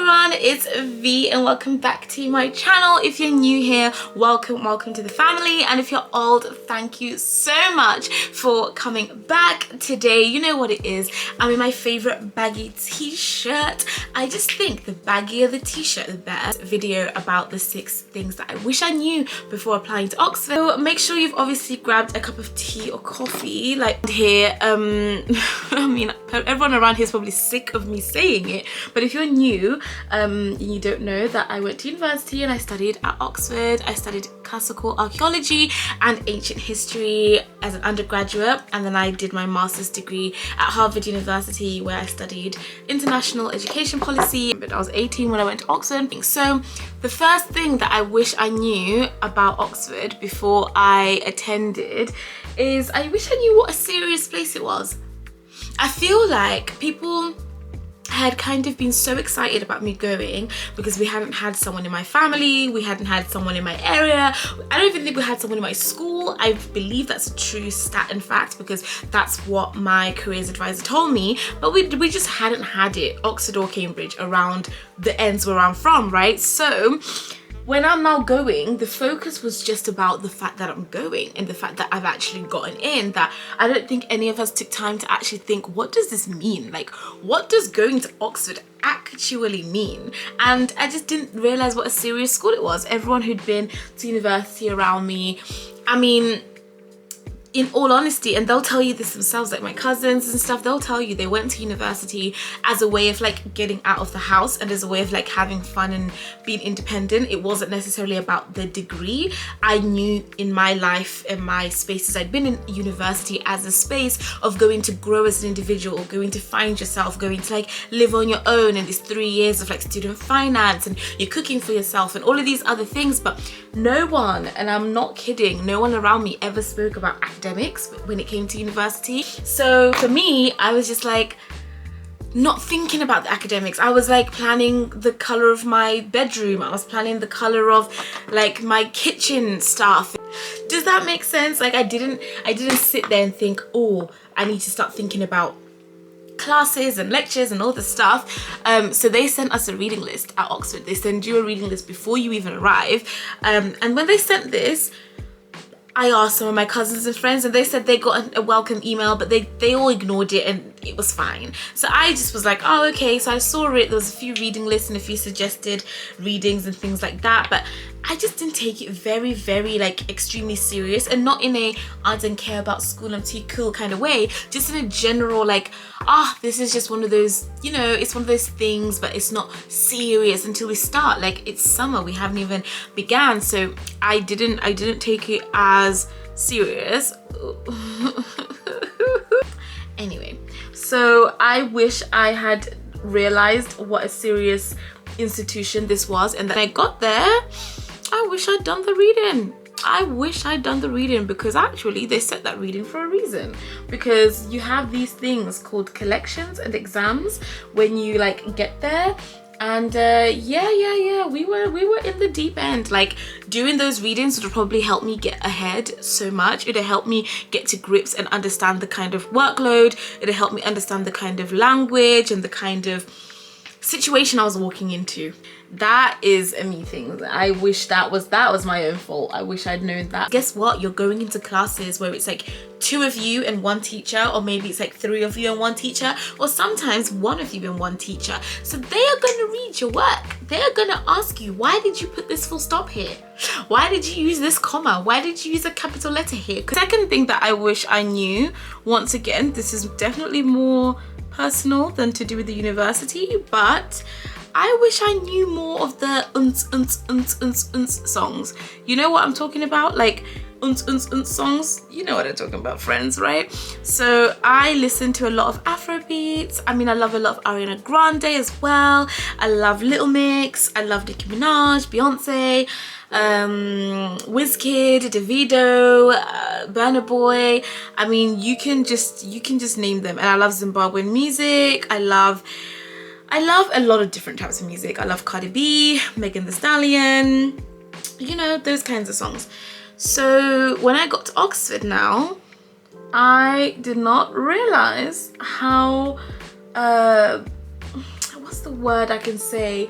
everyone, it's V and welcome back to my channel. If you're new here, welcome to the family, and if you're old, thank you so much for coming back. Today, you know what it is, I'm in my favorite baggy t-shirt. I just think the baggier the t-shirt, the better. Video about the 6 things that I wish I knew before applying to Oxford. So make sure you've obviously grabbed a cup of tea or coffee. Like here, I mean, everyone around here is probably sick of me saying it, but if you're new and you don't know that I went to university and I studied at Oxford. I studied classical archaeology and ancient history as an undergraduate, and then I did my master's degree at Harvard University where I studied international education policy. But I was 18 when I went to Oxford. So the first thing that I wish I knew about Oxford before I attended is I wish I knew what a serious place it was. I feel like people had kind of been so excited about me going because we hadn't had someone in my family, we hadn't had someone in my area. I don't even think we had someone in my school. I believe that's a true stat and fact because that's what my careers advisor told me, but we just hadn't had it, Oxford or Cambridge, around the ends where I'm from, right? So when I'm now going, the focus was just about the fact that I'm going and the fact that I've actually gotten in. That I don't think any of us took time to actually think, what does this mean? Like, what does going to Oxford actually mean? And I just didn't realize what a serious school it was. Everyone who'd been to university around me, I mean, in all honesty, and they'll tell you this themselves, like my cousins and stuff, they'll tell you they went to university as a way of like getting out of the house and as a way of like having fun and being independent. It wasn't necessarily about the degree. I knew in my life and my spaces, I'd been in university as a space of going to grow as an individual, going to find yourself, going to like live on your own, and these 3 years of like student finance, and you're cooking for yourself and all of these other things. But no one, and I'm not kidding, no one around me ever spoke about academics when it came to university. So for me, I was just like not thinking about the academics. I was like planning the color of my bedroom, I was planning the color of like my kitchen stuff. Does that make sense? Like I didn't sit there and think, oh, I need to start thinking about classes and lectures and all this stuff. So they sent us a reading list at Oxford. They send you a reading list before you even arrive, and when they sent this, I asked some of my cousins and friends and they said they got a welcome email, but they all ignored it and it was fine. So I just was like, oh, okay. So I saw it, there was a few reading lists and a few suggested readings and things like that, but I just didn't take it very, very like extremely serious, and not in a I don't care about school, I'm too cool kind of way, just in a general like, this is just one of those, you know, it's one of those things, but it's not serious until we start. Like it's summer, we haven't even began. So I didn't take it as serious. Anyway, so I wish I had realized what a serious institution this was, and then I got there, I wish I'd done the reading. I wish I'd done the reading, because actually they set that reading for a reason, because you have these things called collections and exams when you like get there. And yeah, we were in the deep end. Like doing those readings would have probably helped me get ahead so much. It would have helped me get to grips and understand the kind of workload. It would have helped me understand the kind of language and the kind of situation I was walking into. That is a me thing. I wish that was my own fault. I wish I'd known that. Guess what? You're going into classes where it's like 2 of you and 1 teacher, or maybe it's like 3 of you and 1 teacher, or sometimes 1 of you and 1 teacher. So they are going to read your work. They are going to ask you, why did you put this full stop here? Why did you use this comma? Why did you use a capital letter here? Second thing that I wish I knew, once again, this is definitely more personal than to do with the university, but I wish I knew more of the songs. You know what I'm talking about? Like songs. You know what I'm talking about, friends, right? So I listen to a lot of Afrobeats. I mean, I love a lot of Ariana Grande as well. I love Little Mix. I love Nicki Minaj, Beyonce, Wizkid, Davido, Burna Boy. I mean, you can just name them. And I love Zimbabwean music. I love a lot of different types of music. I love Kativhu, Megan Thee Stallion, you know, those kinds of songs. So when I got to Oxford now, I did not realize how what's the word I can say?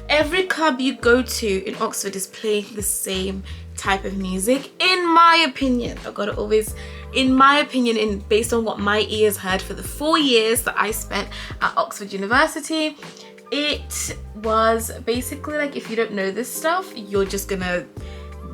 Every club you go to in Oxford is playing the same type of music, in my opinion. I've got to always, in my opinion, and based on what my ears heard for the 4 years that I spent at Oxford University, it was basically like, if you don't know this stuff, you're just gonna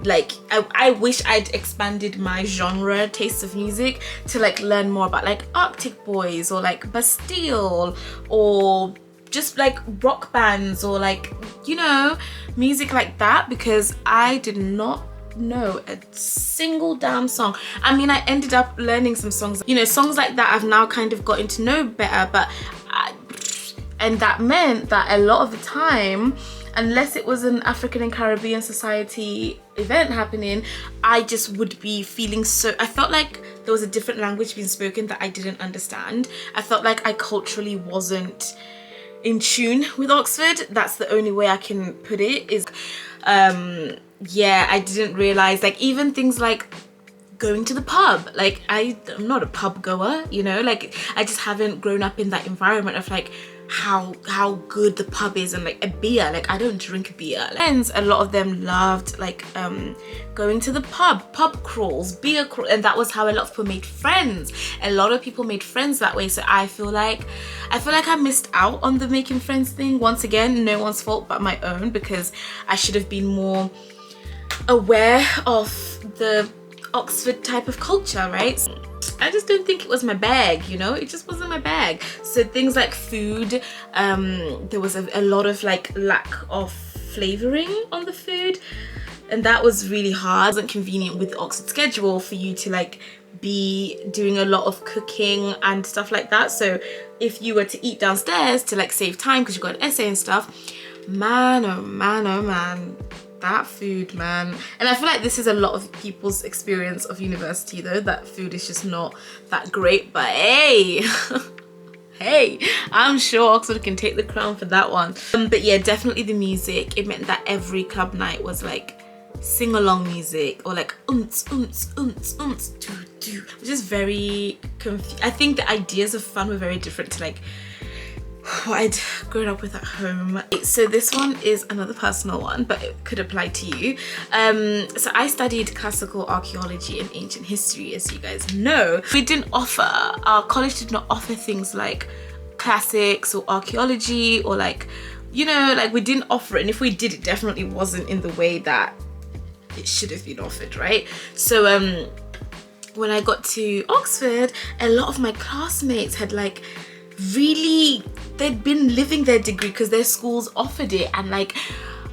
like, I wish I'd expanded my genre taste of music to like learn more about like Arctic Boys or like Bastille or just like rock bands or like, you know, music like that, because I did not know a single damn song. I mean, I ended up learning some songs, you know, songs like that I've now kind of gotten to know better, but and that meant that a lot of the time, unless it was an African and Caribbean society event happening, I just would be feeling so, I felt like there was a different language being spoken that I didn't understand. I felt like I culturally wasn't in tune with Oxford. That's the only way I can put it, is yeah, I didn't realize, like, even things like going to the pub, like I'm not a pub goer, you know, like I just haven't grown up in that environment of like how good the pub is, and like a beer, like I don't drink beer. Friends, a lot of them loved like going to the pub crawls, beer crawl, and that was how a lot of people made friends. A lot of people made friends that way. So I feel like I missed out on the making friends thing. Once again, no one's fault but my own, because I should have been more aware of the Oxford type of culture, right? I just don't think it was my bag, you know, it just wasn't my bag. So things like food, there was a lot of like lack of flavoring on the food, and that was really hard. It wasn't convenient with the Oxford schedule for you to like be doing a lot of cooking and stuff like that. So if you were to eat downstairs to like save time because you got an essay and stuff, man, oh man, oh man, that food, man. And I feel like this is a lot of people's experience of university though, that food is just not that great. But hey, hey, I'm sure Oxford can take the crown for that one. But yeah, definitely the music. It meant that every club night was like sing-along music, or like unts, unts, unts, unts, do, do, which is very confusing. I think the ideas of fun were very different to like what I'd grown up with at home. So this one is another personal one, but it could apply to you. So I studied classical archaeology and ancient history, as you guys know. Our college did not offer things like classics or archaeology, or like, you know, like we didn't offer it. And if we did, it definitely wasn't in the way that it should have been offered, right? So when I got to Oxford, a lot of my classmates had like really, they'd been living their degree because their schools offered it, and like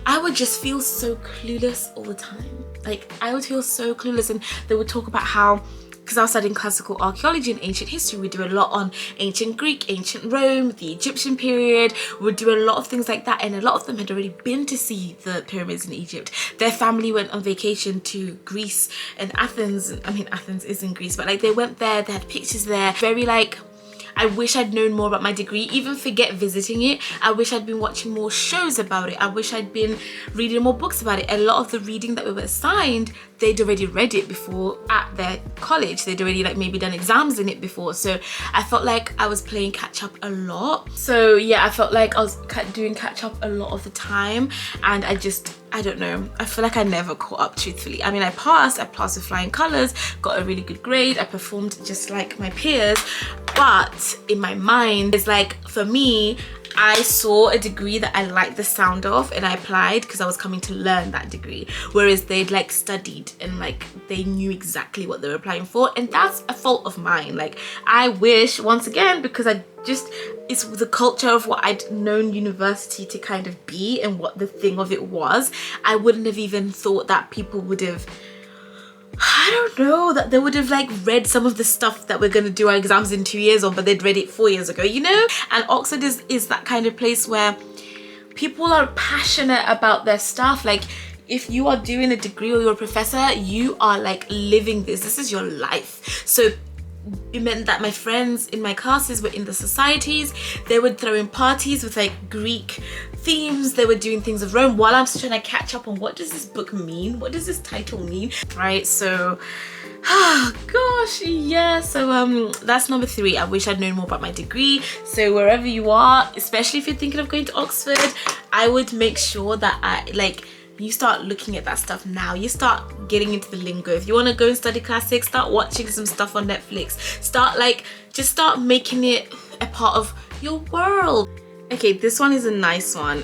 I would just feel so clueless all the time. Like I would feel so clueless, and they would talk about how, because I was studying classical archaeology and ancient history, we do a lot on ancient Greek, ancient Rome, the Egyptian period. We'd do a lot of things like that, and a lot of them had already been to see the pyramids in Egypt. Their family went on vacation to Greece and Athens. I mean, Athens is in Greece, but like they went there, they had pictures there. Very like, I wish I'd known more about my degree. Even forget visiting it, I wish I'd been watching more shows about it. I wish I'd been reading more books about it. A lot of the reading that we were assigned, they'd already read it before at their college. They'd already like maybe done exams in it before. So I felt like I was playing catch up a lot. So yeah, I felt like I was doing catch up a lot of the time, and I don't know, I feel like I never caught up, truthfully. I mean, I passed with flying colours, got a really good grade, I performed just like my peers, but in my mind, it's like, for me, I saw a degree that I liked the sound of and I applied because I was coming to learn that degree, whereas they'd like studied and like they knew exactly what they were applying for, and that's a fault of mine. Like I wish, once again, because it's the culture of what I'd known university to kind of be and what the thing of it was, I wouldn't have even thought that people would have, I don't know, that they would have like read some of the stuff that we're going to do our exams in 2 years on, but they'd read it 4 years ago, you know? And Oxford is that kind of place where people are passionate about their stuff. Like if you are doing a degree or you're a professor, you are like living this is your life. So it meant that my friends in my classes were in the societies. They would throw in parties with like Greek themes. They were doing things of Rome while I'm still trying to catch up on what does this book mean? What does this title mean? Right, so Oh gosh, yeah. So that's number 3. I wish I'd known more about my degree. So wherever you are, especially if you're thinking of going to Oxford, I would make sure that you start looking at that stuff now. You start getting into the lingo. If you want to go and study classics, start watching some stuff on Netflix. Just start making it a part of your world. Okay, this one is a nice one.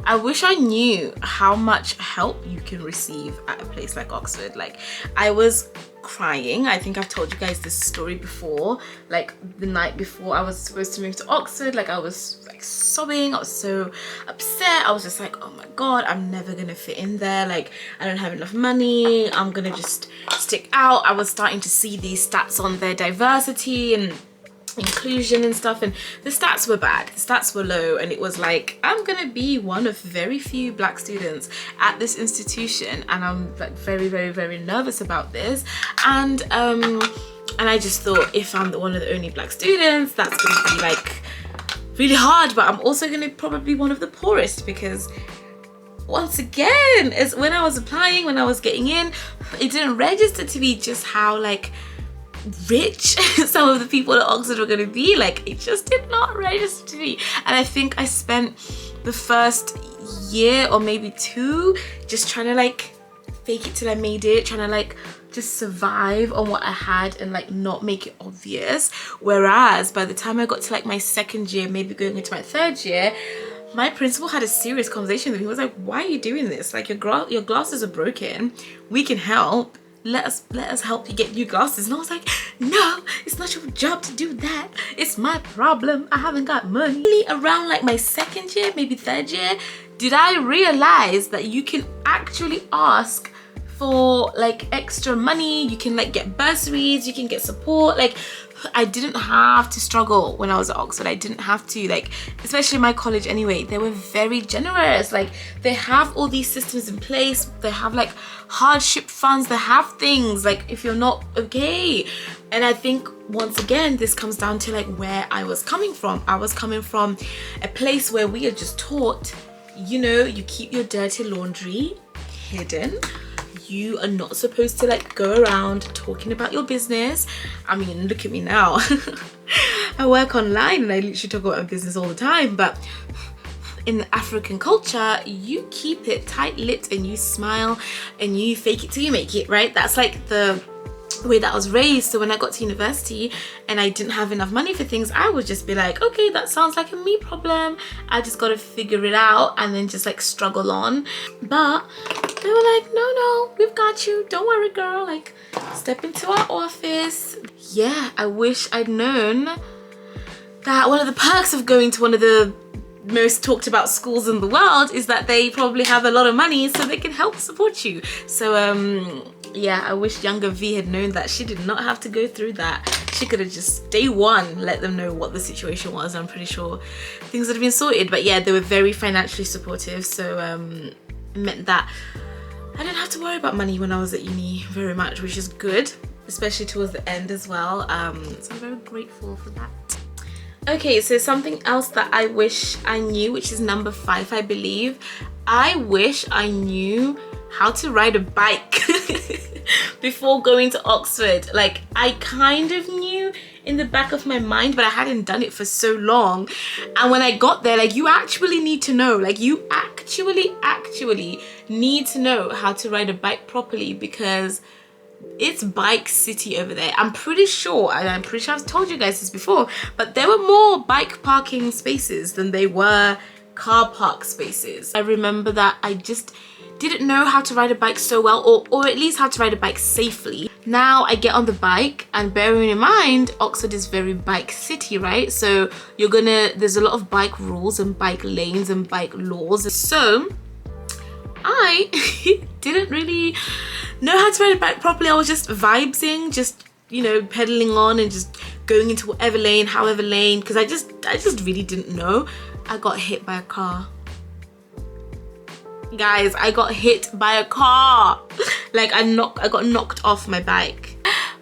I wish I knew how much help you can receive at a place like Oxford. Like, I was crying. I think I've told you guys this story before. Like, the night before I was supposed to move to Oxford, like, I was like sobbing. I was so upset. I was just like, oh my god, I'm never gonna fit in there. Like, I don't have enough money. I'm gonna just stick out. I was starting to see these stats on their diversity and inclusion and stuff, and the stats were bad, the stats were low, and it was like, I'm gonna be one of very few black students at this institution, and I'm like very nervous about this. And I just thought, if I'm one of the only black students, that's gonna be like really hard. But I'm also gonna probably be one of the poorest, because once again, it's when I was applying, when I was getting in, it didn't register to me just how like rich some of the people at Oxford were going to be. Like, it just did not register to me. And I think I spent the first year or maybe 2 just trying to like fake it till I made it, trying to like just survive on what I had and like not make it obvious. Whereas by the time I got to like my 2nd year, maybe going into my 3rd year, my principal had a serious conversation with me. He was like, why are you doing this? Like, your glasses are broken, we can help. Let us help you get new glasses. And I was like, no, it's not your job to do that. It's my problem. I haven't got money. Around like my 2nd year, maybe 3rd year, did I realize that you can actually ask for like extra money. You can like get bursaries, you can get support. Like, I didn't have to struggle when I was at Oxford. I didn't have to, like, especially my college anyway, they were very generous. Like, they have all these systems in place. They have like hardship funds, they have things like if you're not okay. And I think once again, this comes down to like where I was coming from. I was coming from a place where we are just taught, you know, you keep your dirty laundry hidden. You are not supposed to like go around talking about your business. I mean, look at me now. I work online and I literally talk about my business all the time. But in the African culture, you keep it tight-lipped and you smile and you fake it till you make it, right? That's like the way that I was raised. So when I got to university and I didn't have enough money for things, I would just be like, okay, that sounds like a me problem. I just got to figure it out and then just like struggle on. But they were like, no, we've got you. Don't worry, girl. Like, step into our office. Yeah, I wish I'd known that one of the perks of going to one of the most talked about schools in the world is that they probably have a lot of money so they can help support you. So yeah, I wish younger V had known that she did not have to go through that. She could have just day one let them know what the situation was. I'm pretty sure things would have been sorted. But yeah, they were very financially supportive, so it meant that I didn't have to worry about money when I was at uni very much, which is good, especially towards the end as well. So I'm very grateful for that. Okay, so something else that I wish I knew, which is number 5, I believe. I wish I knew how to ride a bike before going to Oxford. Like, I kind of knew in the back of my mind, but I hadn't done it for so long. And when I got there, like, you actually need to know, like, you actually need to know how to ride a bike properly, because it's bike city over there. I'm pretty sure I've told you guys this before, but there were more bike parking spaces than they were car park spaces. I remember that I just didn't know how to ride a bike so well, or at least how to ride a bike safely. Now I get on the bike, and bearing in mind Oxford is very bike city, right? So there's a lot of bike rules and bike lanes and bike laws. So I didn't really know how to ride a bike properly. I was just vibesing, just, you know, pedaling on and just going into whatever lane, however lane, because I just really didn't know. I got hit by a car. Guys, I got hit by a car. Like, I got knocked off my bike.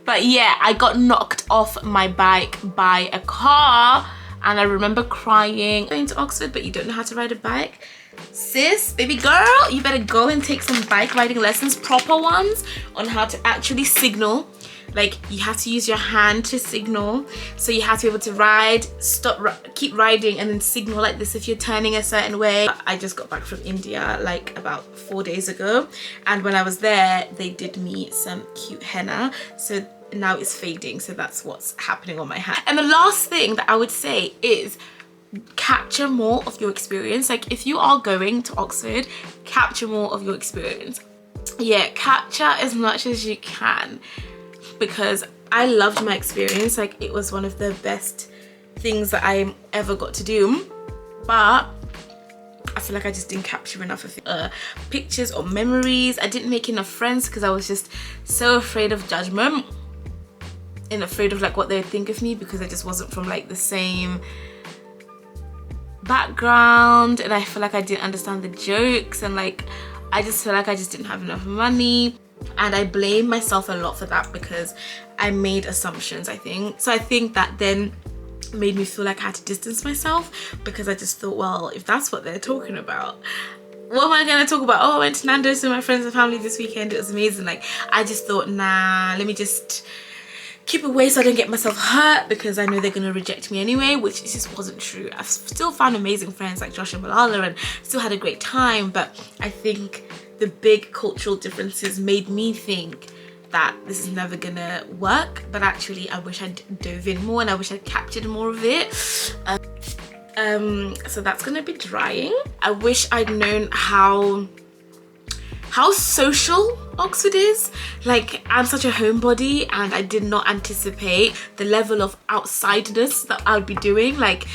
But yeah, I got knocked off my bike by a car, and I remember crying. Going to Oxford but you don't know how to ride a bike? Sis, baby girl, you better go and take some bike riding lessons, proper ones, on how to actually signal. Like, you have to use your hand to signal, so you have to be able to ride, stop, keep riding, and then signal like this if you're turning a certain way. I just got back from India like about 4 days ago, and when I was there they did me some cute henna, so now it's fading, so that's what's happening on my hand. And the last thing that I would say is capture more of your experience. Like, if you are going to Oxford, capture more of your experience. Yeah, capture as much as you can, because I loved my experience. Like, it was one of the best things that I ever got to do, but I feel like I just didn't capture enough of it. Pictures or memories. I didn't make enough friends because I was just so afraid of judgment and afraid of like what they would think of me, because I just wasn't from like the same background, and I feel like I didn't understand the jokes, and like I just feel like I just didn't have enough money, and I blame myself a lot for that because I made assumptions, I think. So I think that then made me feel like I had to distance myself, because I just thought, well, if that's what they're talking about, what am I gonna talk about? Oh, I went to Nando's with my friends and family this weekend, it was amazing. Like, I just thought, nah, let me just keep away so I don't get myself hurt, because I know they're gonna reject me anyway, which just wasn't true. I've still found amazing friends like Josh and Malala and still had a great time, but I think the big cultural differences made me think that this is never gonna work. But actually I wish I'd dove in more and I wish I'd captured more of it. So that's gonna be drying. I wish I'd known how social Oxford is. Like, I'm such a homebody, and I did not anticipate the level of outsideness that I would be doing. Like,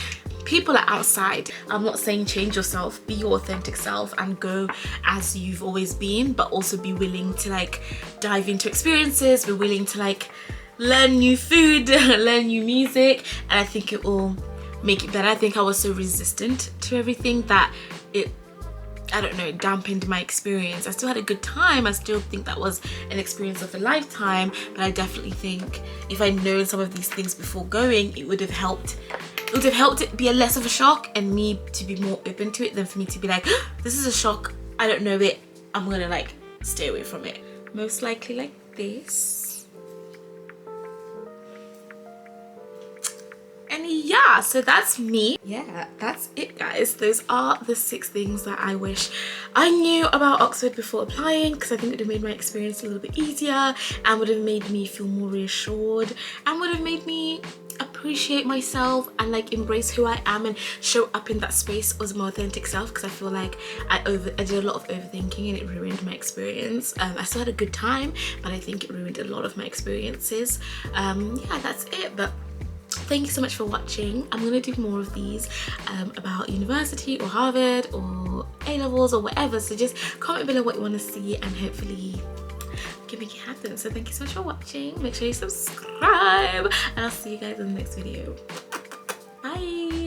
people are outside. I'm not saying change yourself, be your authentic self and go as you've always been, but also be willing to like dive into experiences, be willing to like learn new food, learn new music, and I think it will make it better. I think I was so resistant to everything that it, I don't know, dampened my experience. I still had a good time. I still think that was an experience of a lifetime, but I definitely think if I'd known some of these things before going, it would have helped. It would have helped it be a less of a shock, and me to be more open to it, than for me to be like, this is a shock, I don't know it, I'm gonna like stay away from it. Most likely like this. And yeah, so that's me. Yeah, that's it, guys. Those are the 6 things that I wish I knew about Oxford before applying, because I think it would have made my experience a little bit easier and would have made me feel more reassured and would have made me appreciate myself and like embrace who I am and show up in that space as my authentic self, because I feel like I did a lot of overthinking and it ruined my experience. I still had a good time, but I think it ruined a lot of my experiences. Yeah, that's it. But thank you so much for watching. I'm gonna do more of these about university or Harvard or A-levels or whatever, so just comment below what you want to see and hopefully we can make it happen. So thank you so much for watching. Make sure you subscribe and I'll see you guys in the next video. Bye.